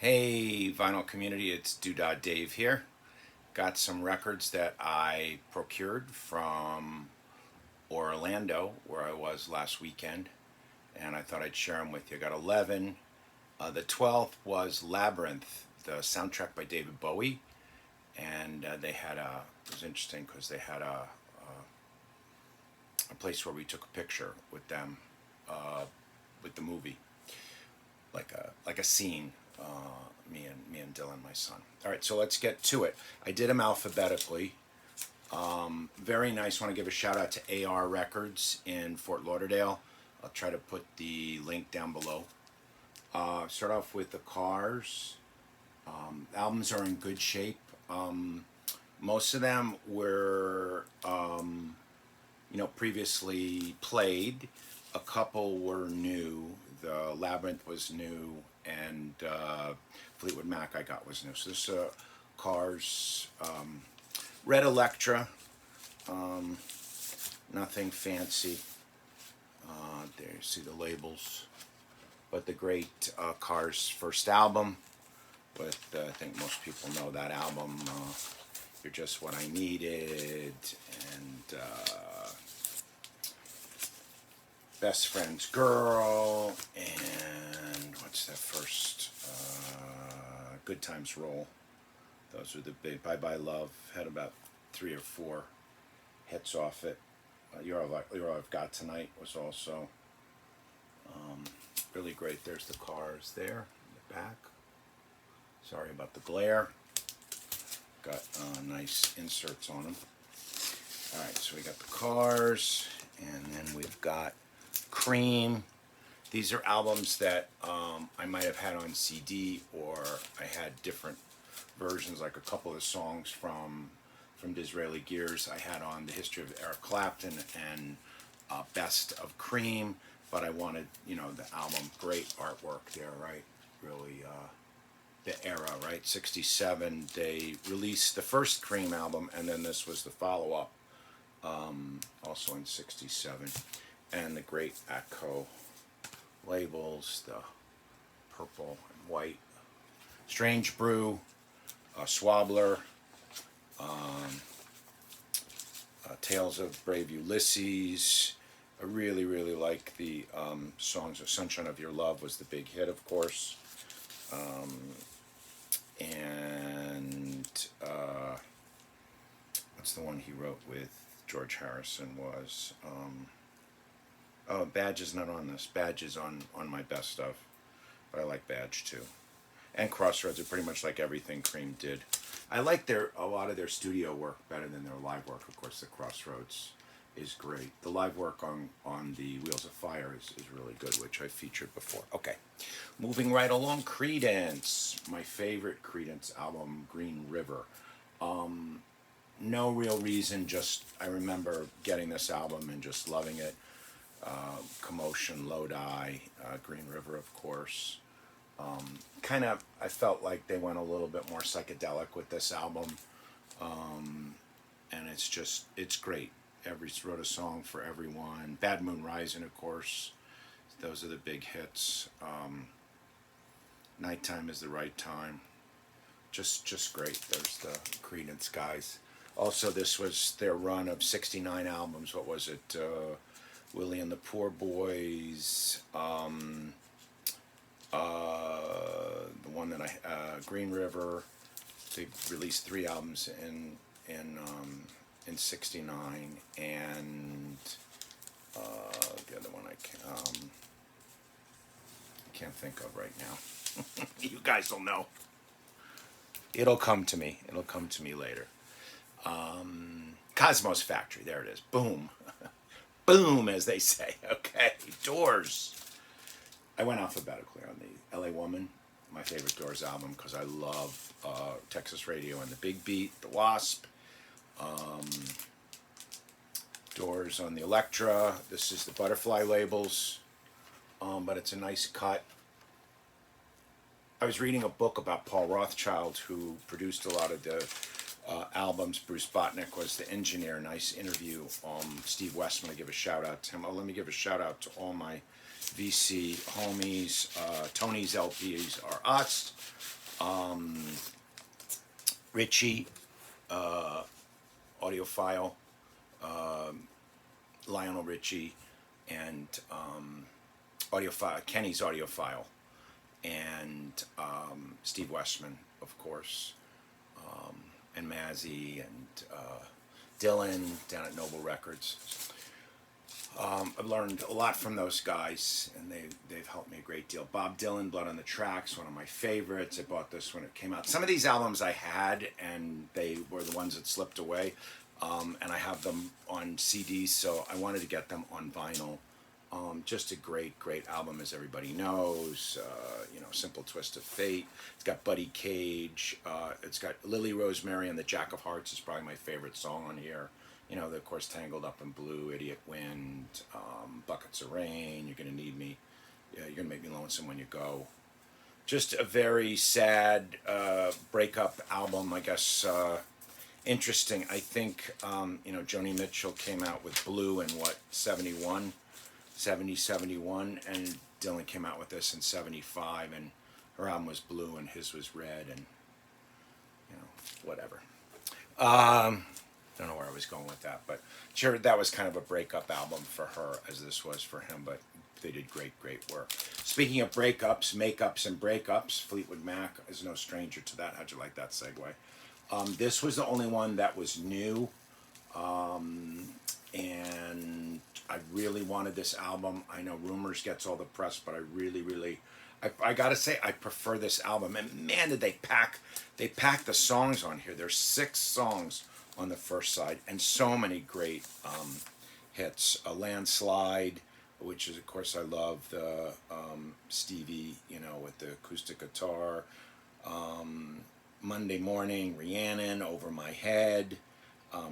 Hey, vinyl community, it's Doodad Dave here. Got some records that I procured from Orlando, where I was last weekend, and I thought I'd share them with you. I got 11. The 12th was Labyrinth, the soundtrack by David Bowie, and they had it was interesting because they had a place where we took a picture with them, with the movie, like a scene. Me and Dylan, my son. All right, so let's get to it. I did them alphabetically. Very nice. Want to give a shout out to AR Records in Fort Lauderdale. I'll try to put the link down below. Start off with the Cars. Albums are in good shape. Most of them were, previously played. A couple were new. The Labyrinth was new, and Fleetwood Mac I got was new. So this Cars, Red Electra, nothing fancy. There you see the labels, but the great Cars first album. With I think most people know that album. You're Just What I Needed, and Best Friend's Girl, and what's that first? Good Times Roll. Those are the big. Bye Bye Love had about 3 or 4 hits off it. You're All I've Got Tonight was also really great. There's the Cars there in the back. Sorry about the glare. Got nice inserts on them. All right, so we got the Cars, and then we've got Cream. These are albums that I might have had on CD, or I had different versions, like a couple of songs from Disraeli Gears I had on the history of Eric Clapton and Best of Cream, but I wanted, the album, great artwork there, right? Really, the era, right? 67, they released the first Cream album, and then this was the follow-up, also in 67. And the great Atco labels, the purple and white. Strange Brew, Swabbler, Tales of Brave Ulysses. I really, really like the songs of Sunshine of Your Love was the big hit, of course. And what's the one he wrote with George Harrison was... Oh, Badge is not on this. Badge is on my best of, but I like Badge too. And Crossroads are pretty much like everything Cream did. I like a lot of their studio work better than their live work. Of course, the Crossroads is great. The live work on the Wheels of Fire is really good, which I featured before. Okay, moving right along. Creedence, my favorite Creedence album, Green River. No real reason, just I remember getting this album and just loving it. Commotion, Lodi, Green River, of course. I felt like they went a little bit more psychedelic with this album, and it's great. Wrote a song for everyone. Bad Moon Rising, of course. Those are the big hits. Nighttime is the Right Time. Just great. There's the Creedence guys. Also, this was their run of 69 albums. What was it? Willie and the Poor Boys, the one that Green River. They released 3 albums in '69, and the other one I can't think of right now. You guys will know. It'll come to me. It'll come to me later. Cosmos Factory. There it is. Boom. Boom, as they say. Okay, Doors. I went alphabetically on the LA Woman, my favorite Doors album, because I love Texas Radio and the Big Beat, the Wasp. Doors on the Electra. This is the Butterfly labels, but it's a nice cut. I was reading a book about Paul Rothchild, who produced a lot of the albums. Bruce Botnick was the engineer. Nice interview. Steve Westman, I give a shout out to him. Oh, let me give a shout out to all my VC homies. Tony's LPs are us. Richie, audiophile. Lionel Richie, and audiophile. Kenny's audiophile, and Steve Westman, of course, and Mazzy, and Dylan down at Noble Records. I've learned a lot from those guys, and they've helped me a great deal. Bob Dylan, Blood on the Tracks, one of my favorites. I bought this when it came out. Some of these albums I had, and they were the ones that slipped away, and I have them on CDs, so I wanted to get them on vinyl. Just a great album, as everybody knows. Simple Twist of Fate. It's got Buddy Cage. It's got Lily Rosemary and the Jack of Hearts is probably my favorite song on here. Of course, Tangled Up in Blue, Idiot Wind, Buckets of Rain, You're Gonna Need Me, You're Gonna Make Me Lonesome When You Go. Just a very sad breakup album, I guess. Interesting. I think, Joni Mitchell came out with Blue in 71, and Dylan came out with this in 75, and her album was Blue and his was Red, and, whatever. Don't know where I was going with that, but sure, that was kind of a breakup album for her, as this was for him, but they did great work. Speaking of breakups, makeups, and breakups, Fleetwood Mac is no stranger to that. How'd you like that segue? This was the only one that was new, and I really wanted this album. I know Rumors gets all the press, but I really, I gotta say, I prefer this album. And man, did they pack the songs on here. There's 6 songs on the first side, and so many great hits. A Landslide, which is, of course, I love the Stevie, with the acoustic guitar. Monday Morning, Rhiannon, Over My Head,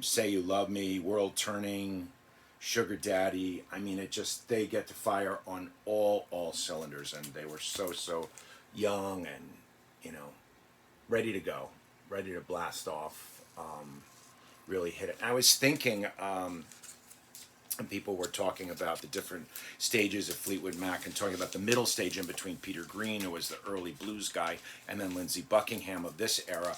Say You Love Me, World Turning, Sugar Daddy. I mean, they get to fire on all cylinders, and they were so young and, ready to go, ready to blast off. Really hit it. I was thinking, and people were talking about the different stages of Fleetwood Mac, and talking about the middle stage in between Peter Green, who was the early blues guy, and then Lindsey Buckingham of this era.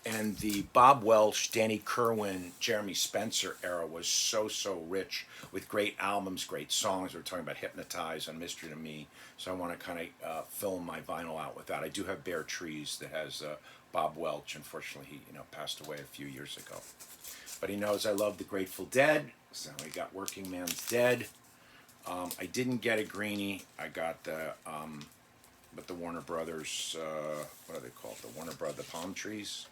And the Bob Welch, Danny Kirwan, Jeremy Spencer era was so rich with great albums, great songs. We're talking about Hypnotize and Mystery to Me. So I want to kind of fill my vinyl out with that. I do have Bare Trees that has Bob Welch. Unfortunately, he passed away a few years ago. But he knows I love the Grateful Dead, so we got Working Man's Dead. I didn't get a greenie. I got the Warner Brothers, what are they called? The Warner Brothers, the Palm Trees.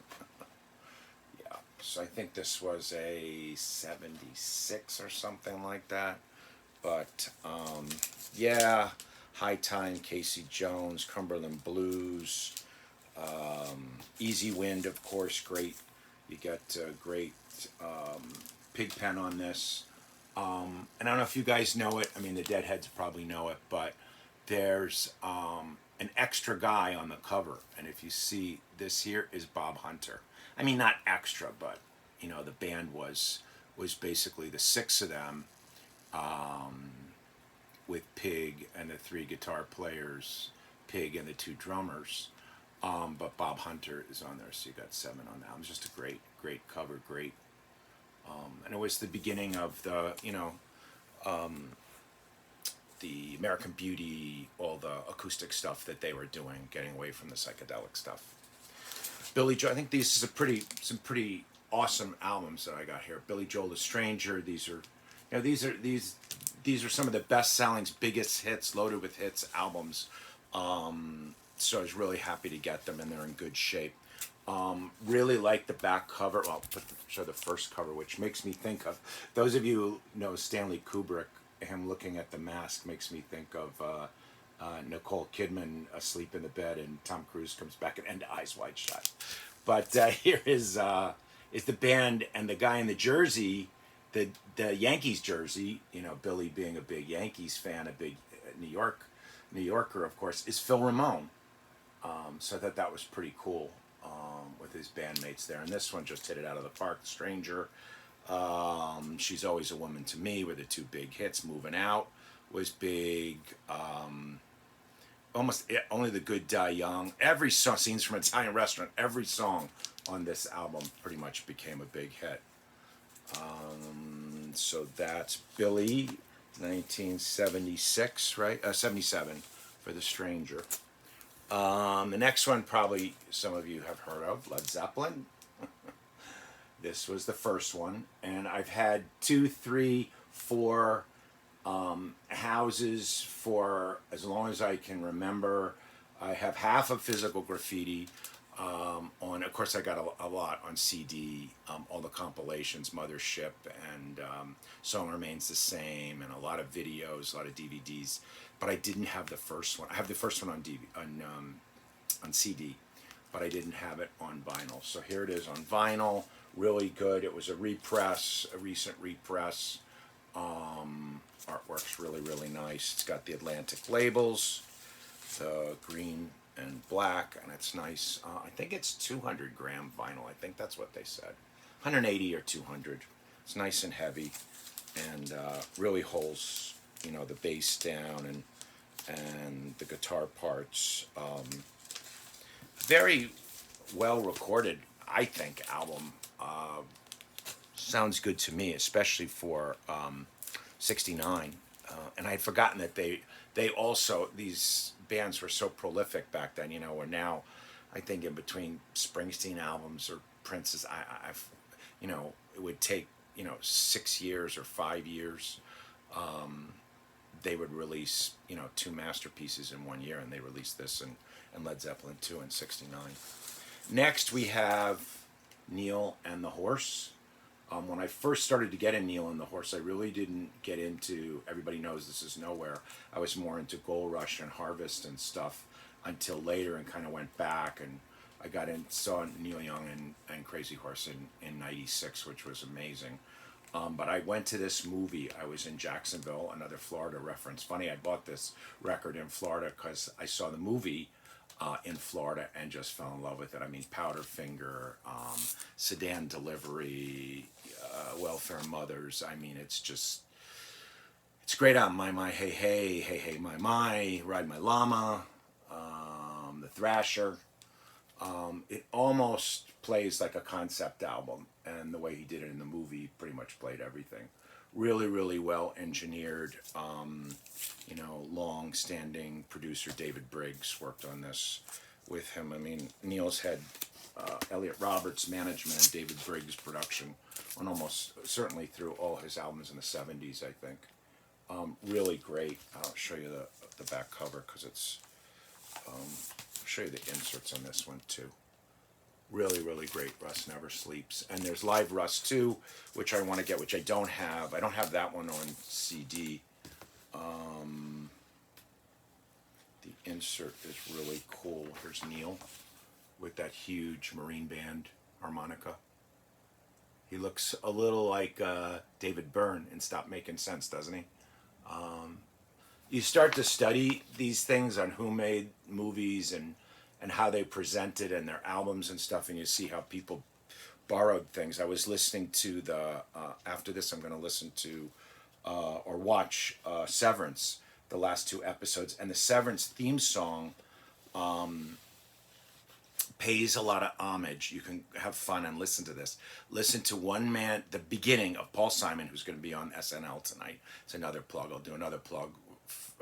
Yeah, so I think this was a 76 or something like that. But yeah, High Time, Casey Jones, Cumberland Blues, Easy Wind, of course, great. You got great Pigpen on this. And I don't know if you guys know it. I mean, the Deadheads probably know it, but there's an extra guy on the cover. And if you see, this here is Bob Hunter. I mean, not extra, but, the band was basically the 6 of them, with Pig and the 3 guitar players, Pig and the 2 drummers. But Bob Hunter is on there, so you got 7 on that. It was just a great cover, great. And it was the beginning of the, the American Beauty, all the acoustic stuff that they were doing, getting away from the psychedelic stuff. Billy Joel, I think these is some pretty awesome albums that I got here. Billy Joel, The Stranger. These are some of the best selling, biggest hits, loaded with hits albums. So I was really happy to get them, and they're in good shape. Really like the back cover. Well, I'll show the first cover, which makes me think of, those of you who know Stanley Kubrick, him looking at the mask makes me think of Nicole Kidman asleep in the bed, and Tom Cruise comes back and Eyes Wide Shut. But here is the band, and the guy in the jersey, the Yankees jersey, Billy being a big Yankees fan, a big New Yorker, of course, is Phil Ramone. So I thought that was pretty cool, with his bandmates there. And this one just hit it out of the park. Stranger, She's Always a Woman to Me were the 2 big hits. Moving Out, was big. Almost Only the Good Die Young. Every song, Scenes from Italian Restaurant, every song on this album pretty much became a big hit. So that's Billy, 1976, right? 77 for The Stranger. The next one probably some of you have heard of, Led Zeppelin. This was the first one, and I've had 2, 3, 4 houses for as long as I can remember. I have half of Physical Graffiti on, of course I got a lot on CD, all the compilations, Mothership and Song Remains the Same, and a lot of videos, a lot of DVDs, but I didn't have the first one. I have the first one on CD, but I didn't have it on vinyl. So here it is on vinyl, really good. It was a repress, a recent repress. Artwork's really, really nice. It's got the Atlantic labels, the green and black, and it's nice. I think it's 200 gram vinyl. I think that's what they said. 180 or 200. It's nice and heavy, and really holds, the bass down and the guitar parts. Very well recorded, I think, album. Sounds good to me, especially for 69. And I had forgotten that they also, these bands were so prolific back then, where now I think in between Springsteen albums or Prince's, I've, it would take, 6 years or 5 years. They would release, 2 masterpieces in 1 year, and they released this and Led Zeppelin 2 in 69. Next we have Neil and the Horse. When I first started to get in Neil and the Horse, I really didn't get into Everybody Knows This Is Nowhere. I was more into Gold Rush and Harvest and stuff until later, and kind of went back, and I saw Neil Young and Crazy Horse in 96, which was amazing. But I went to this movie. I was in Jacksonville, another Florida reference. Funny, I bought this record in Florida because I saw the movie in Florida and just fell in love with it. I mean, Powderfinger, Sedan Delivery, Welfare Mothers. I mean, it's great on My, Hey, Hey, Hey, Hey, My, Ride My Llama, The Thrasher. It almost plays like a concept album, and the way he did it in the movie pretty much played everything. Really, really well engineered. Long-standing producer David Briggs worked on this with him. I mean, Neil's had Elliot Roberts' management and David Briggs' production on almost certainly through all his albums in the 70s, I think. Really great. I'll show you the back cover because it's. I'll show you the inserts on this one too. Really, really great. Rust Never Sleeps. And there's Live Rust 2, which I want to get, which I don't have. I don't have that one on CD. The insert is really cool. Here's Neil with that huge Marine Band harmonica. He looks a little like David Byrne in Stop Making Sense, doesn't he? You start to study these things on who made movies and how they presented and their albums and stuff, and you see how people borrowed things. I was listening to after this I'm going to listen to or watch Severance, the last 2 episodes, and the Severance theme song pays a lot of homage. You can have fun and listen to this. Listen to the beginning of Paul Simon, who's going to be on SNL tonight. It's another plug. I'll do another plug.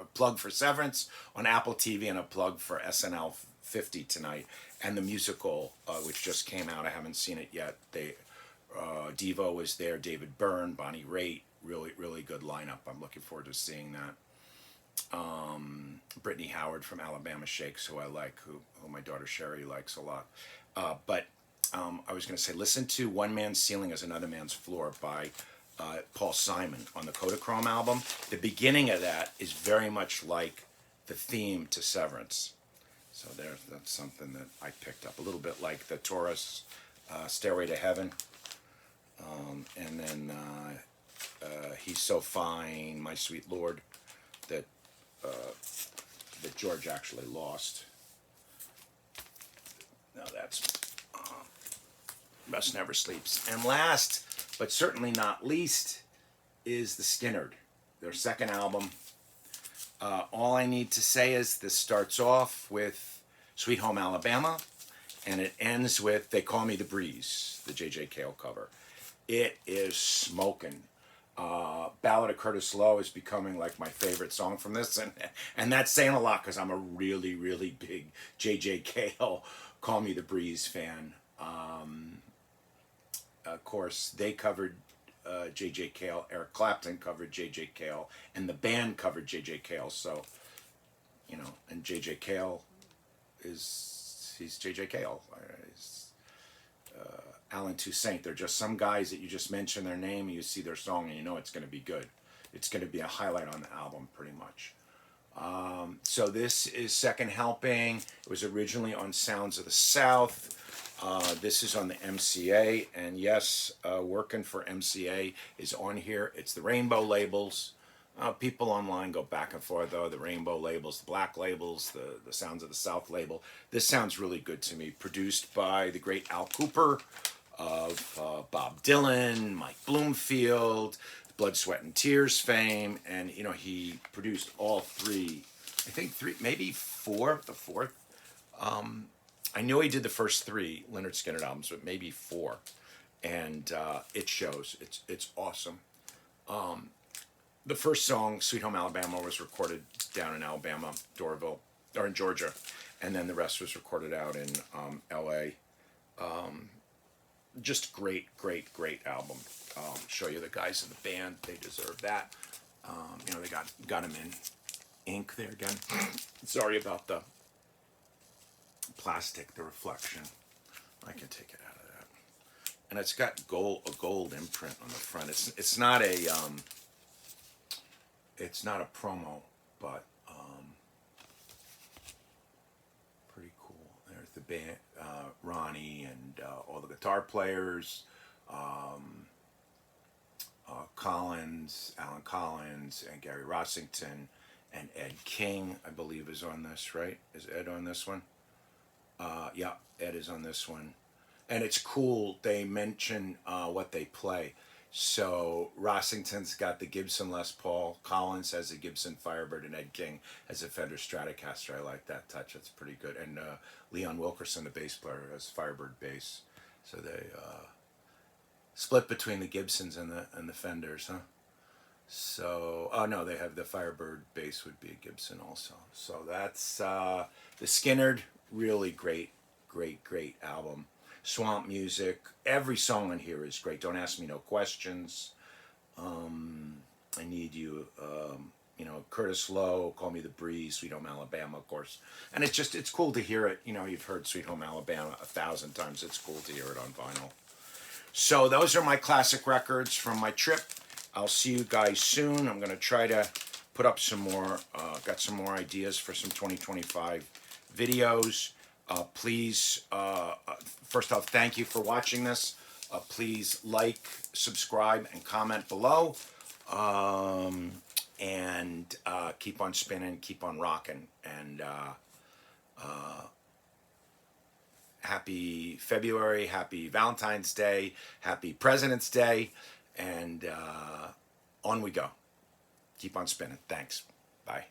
A plug for Severance on Apple TV and a plug for SNL 50 tonight, and the musical which just came out. I haven't seen it yet. Devo was there, David Byrne, Bonnie Raitt. Really, really good lineup. I'm looking forward to seeing that. Brittany Howard from Alabama Shakes, who I like, who my daughter Sherry likes a lot. But I was going to say, listen to One Man's Ceiling is Another Man's Floor by Paul Simon on the Kodachrome album. The beginning of that is very much like the theme to Severance. So that's something that I picked up. A little bit like the Taurus Stairway to Heaven. And then He's So Fine, My Sweet Lord, that George actually lost. Now that's Rust Never Sleeps. And last, but certainly not least, is the Skynyrd. Their second album, All I need to say is this starts off with Sweet Home Alabama, and it ends with They Call Me the Breeze, the J.J. Cale cover. It is smoking. Ballad of Curtis Lowe is becoming like my favorite song from this, and that's saying a lot because I'm a really, really big J.J. Cale Call Me the Breeze fan. Of course, they covered J.J. Cale. Eric Clapton covered J.J. Cale, and the band covered J.J. Cale. So, you know, and J.J. Cale he's J.J. Cale. He's Alan Toussaint. They're just some guys that you just mention their name and you see their song and you know it's going to be good. It's going to be a highlight on the album, pretty much. So this is Second Helping. It was originally on Sounds of the South. This is on the MCA, and yes, working for MCA is on here. It's the Rainbow labels. People online go back and forth, though. The Rainbow labels, the Black labels, the Sounds of the South label. This sounds really good to me. Produced by the great Al Cooper of Bob Dylan, Mike Bloomfield, Blood, Sweat, and Tears fame. And, you know, he produced all three, I think three, maybe four, the fourth. I know he did the first three Lynyrd Skynyrd albums, but maybe four. And it shows. It's awesome. The first song, Sweet Home Alabama, was recorded down in Alabama, Doraville, or in Georgia. And then the rest was recorded out in L.A. Just great, great, great album. Show you the guys in the band. They deserve that. You know, they got them in ink there again. Sorry about the plastic, the reflection. I can take it out of that. And it's got a gold imprint on the front. It's not a promo, but pretty cool. There's the band, Ronnie and all the guitar players, Alan Collins and Gary Rossington and Ed King, I believe, is on this, right? Is Ed on this one? Yeah, Ed is on this one. And it's cool, they mention what they play. So Rossington's got the Gibson Les Paul, Collins has a Gibson Firebird, and Ed King has a Fender Stratocaster. I like that touch, that's pretty good. And Leon Wilkerson, the bass player, has Firebird bass. So they split between the Gibsons and the Fenders, huh? So, oh no, they have the Firebird bass would be a Gibson also. So that's the Skynyrd, really great, great, great album. Swamp music, every song on here is great. Don't ask me no questions. I Need You, you know, Curtis Lowe, Call Me the Breeze, Sweet Home Alabama, of course. And it's cool to hear it. You know, you've heard Sweet Home Alabama 1,000 times. It's cool to hear it on vinyl. So those are my classic records from my trip. I'll see you guys soon. I'm going to try to put up some more, got some more ideas for some 2025 videos. Please, first off, thank you for watching this. Please like, subscribe, and comment below. And keep on spinning, keep on rocking. And happy February, happy Valentine's Day, happy President's Day. And on we go. Keep on spinning. Thanks. Bye.